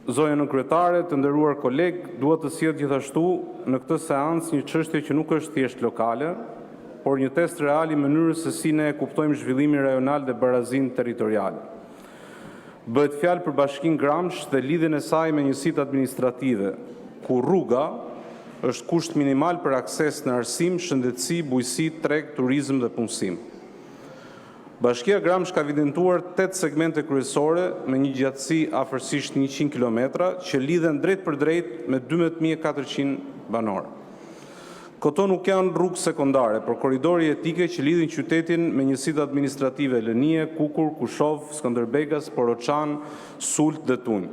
Zonja Nënkryetare, të nderuar koleg, duhet të sjell gjithashtu në këtë seancë një çështje që nuk është thjesht lokale, por një test real i mënyrës se si ne kuptojmë zhvillimin rajonal dhe barazinë territoriale. Bëhet fjalë për Bashkinë Gramsh dhe lidhjen e saj me njësitë administrative, ku rruga është kusht minimal për akses në arsim, shëndetësi, bujqësi, treg, turizëm dhe punësim. Bashkia Gramsh ka evidentuar 8 segmente kryesore me një gjatësi afërsisht 100 kilometra që lidhen drejt për drejt me 12.400 banorë. Këto nuk janë rrugë sekondare, por koridori etike që lidhin qytetin me njësitë administrative Lënie, Kukur, Kushov, Skënderbegas, Poroçan, Sult dhe Tunj.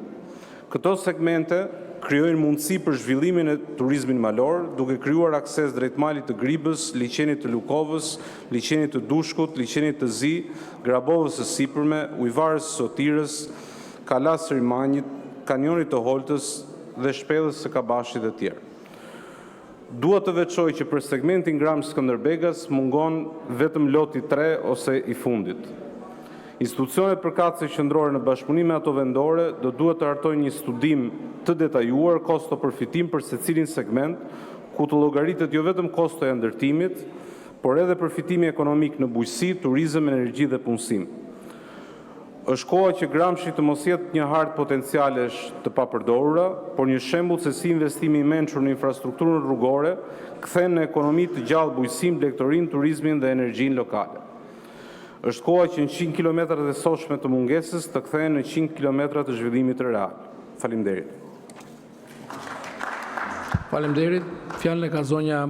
Këto segmente krijojnë mundësi për zhvillimin e turizmit malor, duke krijuar akses drejt malit të Gribës, liçenit të Lukovës, liçenit të Dushkut, liçenit të Zi, Grabovës së Sipërme, Ujvarës së Sotirës, Kalas së Rimanjit, Kanionit të Holtës dhe Shpellës së Kabashit dhe tjerë. Dua të veçoj që për segmentin Gramsh Skënderbegas mungon vetëm loti 3 ose i fundit. Institucionet përkatëse qendrore në bashkëpunim me ato vendore do duhet të hartojnë një studim të detajuar kosto përfitim për secilin segment, ku të llogaritet jo vetëm kosto e ndërtimit, por edhe përfitimi ekonomik në bujqësi, turizëm, energji dhe punësim. Është koha që Gramshi të mos jetë një hartë potencialesh të papërdorura, por një shembull se si investimi i mençur në infrastrukturën rrugore kthen në ekonomi të gjallë bujqësinë, blegtorinë, turizmin dhe energjinë lokale. Është koha që në 100 kilometrat e sotshme të mungesës të kthehen në 100 kilometrat të zhvillimit real. Faleminderit. Faleminderit. Fjalën e ka zonja